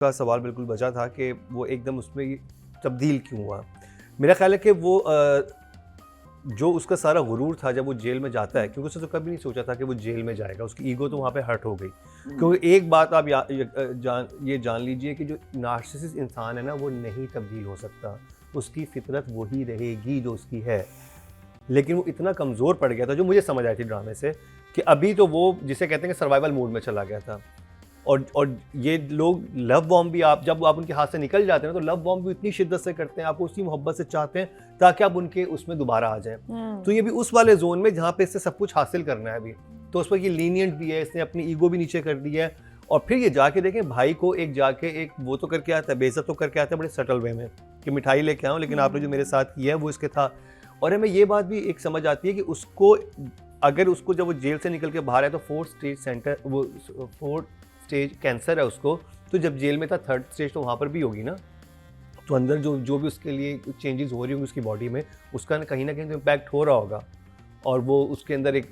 का सवाल बिल्कुल बचा था कि वो एकदम उसमें तब्दील क्यों हुआ। मेरा ख्याल है कि वो जो उसका सारा गुरूर था जब वो जेल में जाता है, क्योंकि उसने तो कभी नहीं सोचा था कि वो जेल में जाएगा, उसकी ईगो तो वहाँ पे हर्ट हो गई। क्योंकि एक बात आप ये जान लीजिए कि जो नार्सिसिस्ट इंसान है ना, वो नहीं तब्दील हो सकता, उसकी फितरत वही रहेगी जो उसकी है। लेकिन वो इतना कमज़ोर पड़ गया था, जो मुझे समझ आई थी ड्रामे से, कि अभी तो वो जिसे कहते हैं कि सर्वाइवल मोड में चला गया था। और ये लोग लव बॉम्ब भी, आप जब आप उनके हाथ से निकल जाते हैं तो लव बॉम्ब भी इतनी शिद्दत से करते हैं, आपको उसी मोहब्बत से चाहते हैं ताकि आप उनके उसमें दोबारा आ जाएं। तो ये भी उस वाले जोन में जहाँ पे इससे सब कुछ हासिल करना है अभी, तो उस पर ये लीनियंट भी है, इसने अपनी ईगो भी नीचे कर दी है। और फिर ये जाके देखें भाई को एक वो तो करके आता है, बेइज्जत तो करके आता है बड़े सटल वे में कि मिठाई लेके आऊँ, लेकिन आपने जो मेरे साथ किया है वो इसके था। और हमें ये बात भी एक समझ आती है कि उसको, अगर उसको जब वो जेल से निकल के बाहर है तो 4th स्टेज कैंसर है उसको, तो जब जेल में था 3rd स्टेज तो वहाँ पर भी होगी ना। तो अंदर जो भी उसके लिए चेंजेस हो रही होंगी उसकी बॉडी में, उसका ना कहीं तो इम्पैक्ट हो रहा होगा। और वो उसके अंदर एक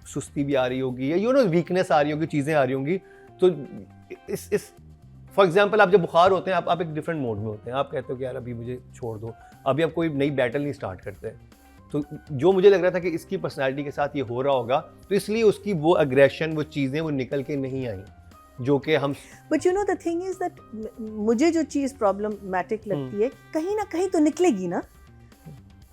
सुस्ती भी आ रही होगी, या वीकनेस आ रही होगी, चीज़ें आ रही होंगी। तो इस फॉर एग्जाम्पल आप जब बुखार होते हैं, आप एक डिफरेंट मोड में होते हैं, आप कहते हो कि यार अभी मुझे छोड़ दो, अभी आप कोई नई बैटल नहीं स्टार्ट करते। तो जो मुझे लग रहा था कि इसकी पर्सनैलिटी के साथ ये हो रहा होगा, तो इसलिए उसकी वो अग्रेशन, वो चीज़ें वो निकल के नहीं आई जो कि हम। But you know the thing is that मुझे जो चीज़ प्रॉब्लमैटिक लगती है, कहीं ना कहीं तो निकलेगी ना।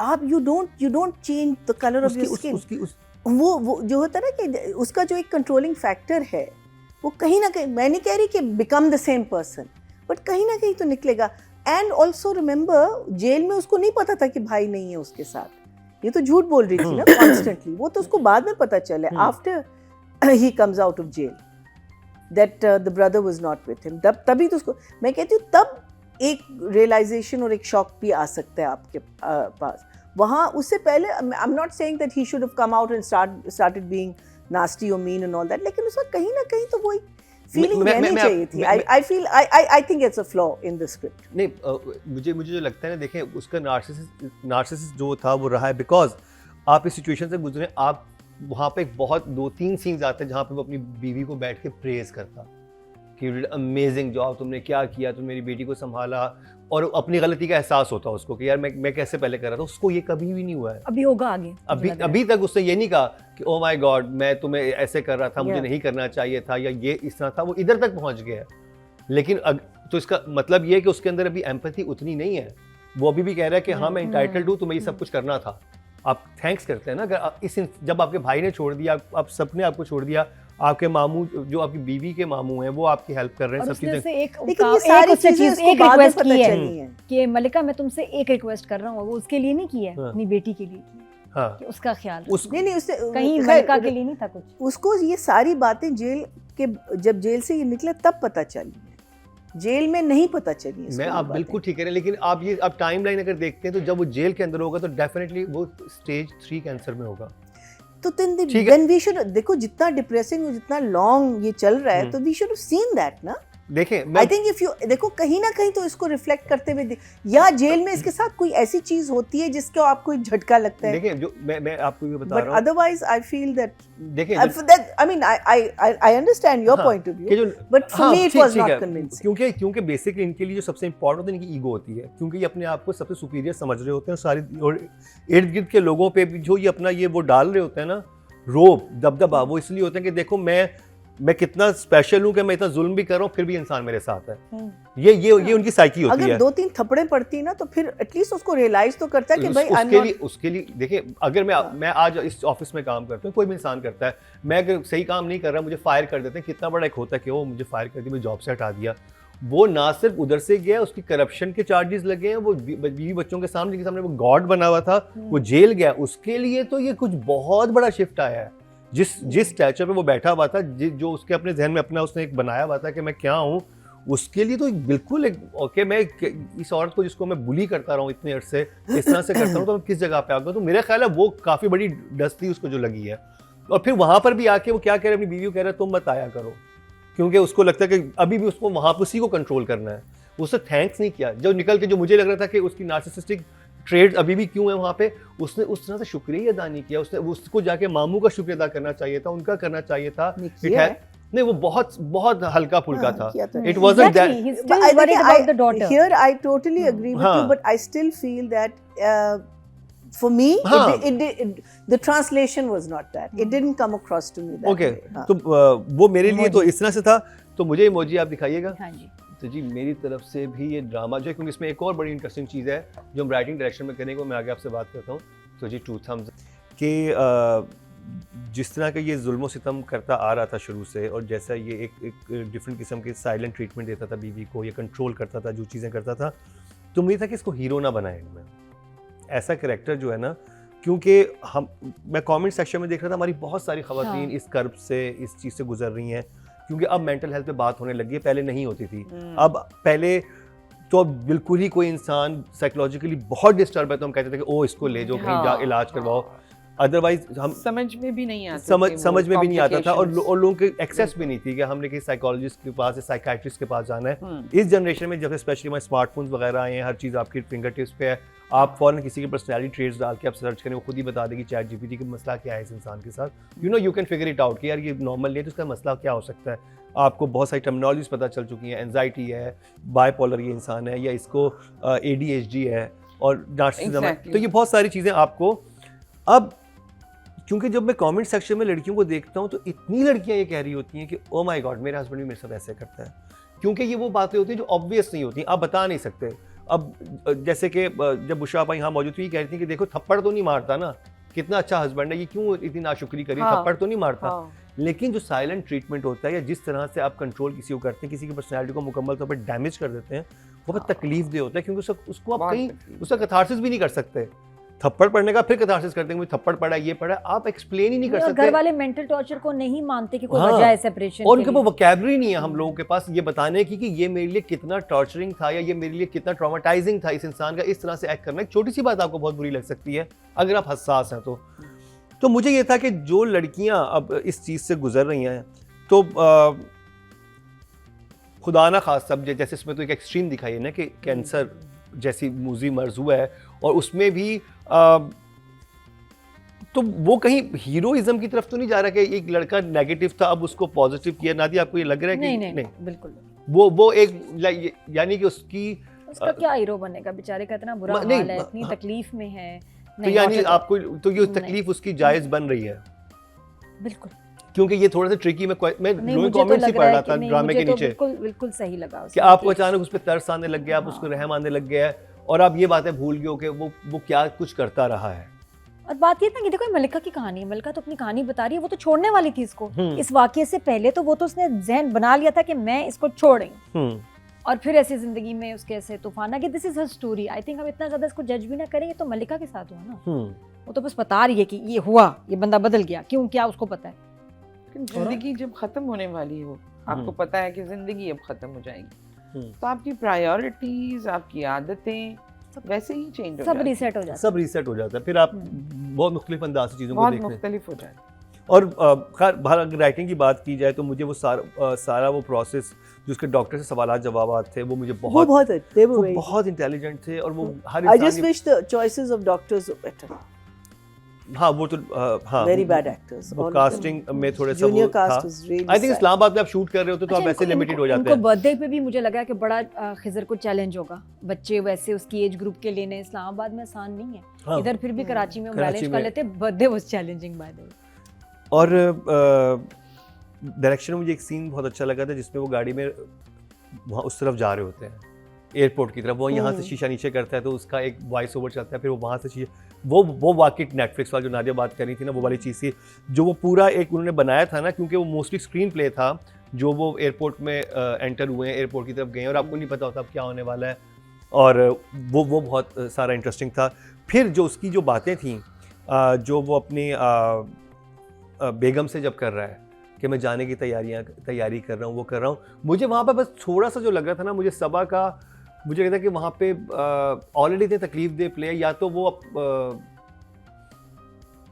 आप you don't change the colour of your skin. वो जो होता है ना कि उसका जो एक कंट्रोलिंग फैक्टर है, वो कहीं ना कहीं, मैं नहीं कह रही कि become the same person, but कहीं ना कहीं तो निकलेगा। एंड ऑल्सो रिमेंबर, जेल में उसको नहीं पता था कि भाई नहीं है उसके साथ, ये तो झूठ बोल रही थी ना कॉन्स्टेंटली। वो तो उसको बाद में पता चले, after he comes out of jail, that the brother was not with him. तभी तो उसको मैं कहती हूँ, तब एक रियलाइजेशन और एक शॉक भी आ सकता है आपके पास। वहाँ उससे पहले I'm not saying that he should have come out and started being nasty or mean and all that, लेकिन उसका कहीं ना कहीं तो वो एक फीलिंग रहनी चाहिए थी। I think it's a flaw in the script. नहीं, मुझे जो लगता है ना, देखें उसका नार्सिसिस्ट जो था वो रहा है बिकॉज आप इस सिचुएशन से गुजरे। आप वहाँ पे बहुत 2-3 सीन्स आते हैं जहाँ पे वो अपनी बीवी को बैठ के प्रेज करता कि अमेजिंग जॉब, तुमने क्या किया, तुम मेरी बेटी को संभाला, और अपनी गलती का एहसास होता है उसको कि यार मैं कैसे पहले कर रहा था। उसको ये कभी भी नहीं हुआ है, अभी होगा आगे। अभी तक उसने ये नहीं कहा कि ओ माय गॉड मैं तुम्हें ऐसे कर रहा था, मुझे नहीं करना चाहिए था, या ये इस तरह था। वो इधर तक पहुँच गया है। लेकिन तो इसका मतलब ये है कि उसके अंदर अभी एम्पैथी उतनी नहीं है। वो अभी भी कह रहा है कि हाँ मैं इंटाइटल्ड हूँ, तुम्हें ये सब कुछ करना था। आप थैंक्स करते हैं ना, अगर जब आपके भाई ने छोड़ दिया, आप सबने आपको छोड़ दिया, आपके मामू जो आपकी बीवी के मामू हैं वो आपकी हेल्प कर रहे हैं, सब चीजें। एक रिक्वेस्ट की है कि मलिका मैं तुमसे एक रिक्वेस्ट कर रहा हूँ, वो उसके लिए नहीं की है, अपनी बेटी के लिए की है। हाँ, कि उसका ख्याल नहीं उससे कहीं मलिका के लिए नहीं था कुछ। उसको ये सारी बातें जब जेल से ये निकले तब पता चली, जेल में नहीं पता चली। मैं आप बिल्कुल ठीक कह रहे हैं, लेकिन आप टाइमलाइन अगर देखते हैं तो जब वो जेल के अंदर होगा तो डेफिनेटली वो स्टेज 3 कैंसर में होगा। तो then we should, देखो जितना डिप्रेसिंग, जितना लॉन्ग ये चल रहा है, तो we should have seen that ना। देखें आई थिंक इफ यू देखो कहीं ना कहीं तो इसको रिफ्लेक्ट करते हुए, या जेल में इसके साथ कोई ऐसी चीज होती है जिसको आपको एक झटका लगता है। देखिए जो मैं आपको ये बता रहा हूं, but otherwise I feel that, देखिए I mean I understand your point of view, but for me it was not convincing. क्योंकि बेसिकली इनके लिए जो सबसे इंपॉर्टेंट होता है इनकी ईगो होती है, क्योंकि ये अपने आप को सबसे सुपीरियर समझ रहे होते हैं। सारी और इर्द गिर्द के लोगों पे भी जो ये अपना ये वो डाल रहे होते हैं ना, रोब दबदबा, वो इसलिए होते हैं कि देखो मैं कितना स्पेशल हूं कि मैं इतना जुल्म भी कर रहा हूं, फिर भी इंसान मेरे साथ है। ये उनकी साइकी होती है। अगर 2-3 थप्पड़े पड़ती ना तो फिर एटलीस्ट उसको रियलाइज तो करता है कि भाई उसके लिए देखिए, अगर मैं आज इस ऑफिस में काम करता हूँ, कोई भी इंसान करता है, मैं अगर सही काम नहीं कर रहा, मुझे फायर कर देते हैं, कितना बड़ा एक होता है कि वो मुझे फायर कर दिया, मुझे जॉब से हटा दिया। वो ना सिर्फ उधर से गया, उसकी करप्शन के चार्जेस लगे हैं, वो बीवी बच्चों के सामने वो गॉड बना हुआ था, वो जेल गया। उसके लिए तो ये कुछ बहुत बड़ा शिफ्ट आया है। जिस स्टैचर पे वो बैठा हुआ था, जो उसके अपने जहन में अपना उसने एक बनाया हुआ था कि मैं क्या हूँ, उसके लिए तो बिल्कुल एक ओके, मैं इस औरत को जिसको मैं बुली करता रहा हूँ इतने अरसे, इस तरह से करता हूँ, तो मैं किस जगह पे आ गया। तो मेरा ख्याल है वो काफ़ी बड़ी डस्ट थी उसको जो लगी है। और फिर वहाँ पर भी आके वो क्या कह रहे, अपनी बीवी को कह रहा है तुम मत आया करो, क्योंकि उसको लगता है कि अभी भी उसको वहाँ पर उसी को कंट्रोल करना है। उससे थैंक्स नहीं किया जो निकल के, जो मुझे लग रहा था कि उसकी नार्सिसिस्टिक ट्रेड अभी भी क्यों है वहाँ पे, उसने उस तरह से शुक्रिया अदा नहीं किया। उसको जाके मामू का शुक्रिया अदा करना चाहिए था, उनका करना चाहिए था। नहीं वो बहुत बहुत हल्का फुल्का था. It wasn't Exactly. that. He's still worried about the daughter. Here I totally agree with you, but I still feel that for me, the translation was not that. It didn't come across to me that Okay. way. तो वो मेरे लिए तो इस तरह से था. तो मुझे इमोजी आप दिखाइएगा. हाँ जी. तो जी मेरी तरफ से भी ये ड्रामा जो है, क्योंकि इसमें एक और बड़ी इंटरेस्टिंग चीज़ है जो हम राइटिंग डायरेक्शन में करेंगे, मैं आगे आपसे बात करता हूँ. तो जी 2 thumbs कि जिस तरह का ये जुल्म सितम करता आ रहा था शुरू से, और जैसा ये एक डिफरेंट किस्म के साइलेंट ट्रीटमेंट देता था बीवी को, ये कंट्रोल करता था जो चीज़ें करता था, तो मुझे था कि इसको हीरो ना बनाए इनमें. ऐसा कैरेक्टर जो है ना, क्योंकि मैं कमेंट सेक्शन में देख रहा था हमारी बहुत सारी ख़वातीन इस कर्ब से, इस चीज़ से गुजर रही हैं, क्योंकि अब मेंटल हेल्थ पे बात होने लगी है, पहले नहीं होती थी. अब पहले तो बिल्कुल ही कोई इंसान साइकोलॉजिकली बहुत डिस्टर्ब है तो हम कहते थे कि ओ इसको ले जाओ कहीं जा इलाज करवाओ. अदरवाइज हम समझ में भी नहीं आता था और लोगों के एक्सेस भी नहीं थी कि हमने किसी साइकोलॉजिस्ट के पास या साइकियाट्रिस्ट के पास जाना है. इस जनरेशन में जब स्पेशली हमारे स्मार्टफोन्स वगैरह आए हैं, हर चीज़ आपकी फिंगर टिप्स पे है, आप फौरन किसी की पर्सनैलिटी ट्रेट्स डाल के आप सर्च करें, वो खुद ही बता देगी चैट जीपीटी का मसला क्या है इस इंसान के साथ. You can figure it out कि यार ये नॉर्मल नहीं है तो इसका मसला क्या हो सकता है. आपको बहुत सारी टर्मिनोलॉजीज पता चल चुकी हैं, एंजाइटी है, बायपोलर ये इंसान है, या इसको ADHD है और नार्सिसिज्म है. तो ये बहुत सारी चीज़ें आपको. अब क्योंकि जब मैं कमेंट सेक्शन में लड़कियों को देखता हूँ तो इतनी लड़कियाँ ये कह रही होती हैं कि ओ माय गॉड मेरे हस्बैंड भी मेरे साथ ऐसे करता है, क्योंकि ये वो बातें होती हैं जो ऑब्वियस नहीं होती, आप बता नहीं सकते. अब जैसे कि जब बुशरा आपा यहाँ मौजूद थी, ये कह रही थी कि देखो थप्पड़ तो नहीं मारता ना, कितना अच्छा हस्बैंड है, ये क्यों इतनी नाशुक्री करी, थप्पड़ तो नहीं मारता. लेकिन जो साइलेंट ट्रीटमेंट होता है या जिस तरह से आप कंट्रोल किसी को करते हैं, किसी की पर्सनैलिटी को मुकम्मल तौर पर डैमेज कर देते हैं, वो बहुत तकलीफ दे होता है, क्योंकि उसको आप कहीं उसका कैथारसिस भी नहीं कर सकते. थप्पड़ पड़ने का फिर कैथारसिस करते हैं, मुझे थप्पड़ पड़ा, ये पड़ा, आप एक्सप्लेन ही नहीं कर सकते. घर वाले मेंटल टॉर्चर को नहीं मानते कि कोई वजह है सेपरेशन की, और उनके पास वोकैबुलरी नहीं है हम लोगों के पास ये बताने की कि ये मेरे लिए कितना टॉर्चरिंग था या ये मेरे लिए कितना ट्रॉमेटाइजिंग था इस इंसान का इस तरह से एक्ट करना. एक छोटी सी बात आपको बहुत बुरी लग सकती है अगर आप हसास हैं तो मुझे ये था कि जो लड़कियां अब इस चीज़ से गुजर रही हैं तो खुदा ना खास सब जैसे इसमें तो एक एक्सट्रीम दिखाई है ना कि कैंसर जैसी मूजी मर्ज हुआ है, और उसमें भी तो वो कहीं हीरोइज्म की तरफ तो नहीं जा रहा कि एक लड़का नेगेटिव था अब उसको पॉजिटिव किया. नादिया आपको ये लग रहा है कि नहीं बिल्कुल वो एक यानी कि उसका क्या हीरो बनेगा, बेचारे का इतना बुरा हाल है, इतनी तकलीफ में है. तो यानी आपको तो ये तकलीफ उसकी जायज बन रही है. बिल्कुल, क्योंकि ये थोड़ा सा ट्रिकी. मैं कमेंट्स ही पढ़ रहा था ड्रामे के नीचे, बिल्कुल सही लगा कि आपको अचानक उस पर तरस आने लग गया, आप उसको रहम आने लग गया और आप ये बातें भूल गए हो कि वो क्या कुछ करता रहा है. और बात ये था कि देखो मलिका की कहानी है, मलिका तो अपनी कहानी बता रही है, वो तो छोड़ने वाली थी इसको. इस वाकये से पहले तो वो तो उसने जहन बना लिया था कि मैं इसको छोड़ेंगे, और फिर ऐसी जिंदगी में उसके ऐसे तूफान आ गए. This is her story. I think हम इतना ज्यादा इसको जज भी ना करेंगे, तो मलिका के साथ हुआ ना, वो तो बस बता रही है कि ये हुआ, ये बंदा बदल गया, क्यों क्या उसको पता है. जिंदगी जब खत्म होने वाली है, वो आपको पता है कि जिंदगी अब खत्म हो जाएगी, तो आपकी प्रायोरिटीज, आपकी आदतें वैसे ही चेंज हो सब रीसेट हो जाता है. सब रीसेट हो जाता है, फिर आप बहुत मुख्तलिफ अंदाज से चीज़ों को देखते हैं, मुख्तलिफ हो जाता है. और खैर अगर राइटिंग की बात की जाए तो मुझे वो सारा वो प्रोसेस जो उसके डॉक्टर से सवाल जवाब थे वो मुझे बहुत इंटेलिजेंट थे, और वो हर I just wish the choices of doctors were better. हाँ वो तो हाँ very bad actors. वो कास्टिंग में थोड़ा सा junior वो cast था. was really I think sad. Islamabad में आप शूट कर रहे होते तो आप वैसे लिमिटेड हो जाते हैं. उनको बर्थडे पे भी मुझे लगा कि बड़ा खिजर को चैलेंज होगा, बच्चे वैसे उसकी एज ग्रुप के लेने इस्लामाबाद में आसान नहीं है. हाँ. इधर फिर भी कराची में मैनेज कर लेते. Birthday was challenging by the way. और डायरेक्शन में मुझे एक सीन बहुत अच्छा लगा था जिसमें वो गाड़ी में वहाँ उस तरफ जा रहे होते हैं एयरपोर्ट की तरफ, वो यहाँ से शीशा नीचे करता है तो उसका एक वॉइस ओवर चलता है, फिर वो वहाँ से शीशा वो वाकई नेटफ्लिक्स वाला जो नादिया बात कर रही थी ना वो वाली चीज़ थी जो वो पूरा एक उन्होंने बनाया था ना, क्योंकि वो मोस्टली स्क्रीन प्ले था जो वो एयरपोर्ट में एंटर हुए हैं, एयरपोर्ट की तरफ गए और आपको नहीं पता होता अब क्या होने वाला है, और वो बहुत सारा इंटरेस्टिंग था. फिर जो उसकी जो बातें थी जो वो अपनी बेगम से जब कर रहा है कि मैं जाने की तैयारी कर रहा हूँ, वो कर रहा हूँ, मुझे वहाँ पर बस थोड़ा सा जो लग रहा था ना, मुझे सबा का मुझे कहता कि वहाँ पे ऑलरेडी इतने तकलीफ दे प्ले, या तो वो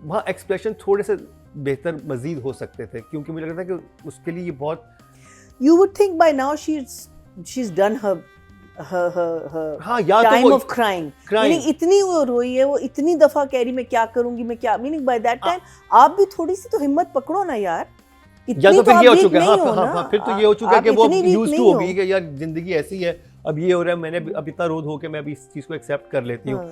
वहाँ एक्सप्रेशन थोड़े से बेहतर मजीद हो सकते थे, क्योंकि मुझे लगता है कि उसके लिए ये बहुत You would think by now she's done her हाँ, या time तो of crying. Meaning इतनी वो रोई है, वो इतनी दफा कह रही मैं क्या करूंगी, मैं क्या, meaning by that time आप भी थोड़ी सी तो हिम्मत पकड़ो ना यार. या इतनी तो फिर आप ये हो weak चुका है, नहीं हाँ, हो हाँ, ना, हाँ, फिर तो ये हो चुका है आप कि वो इतनी weak यूज्ड नहीं टू हो हो। गई कि यार जिंदगी ऐसी है, अब ये हो रहा है, मैंने अब इतना रोध हो के मैं अभी इस चीज को एक्सेप्ट कर लेती हूँ। हाँ।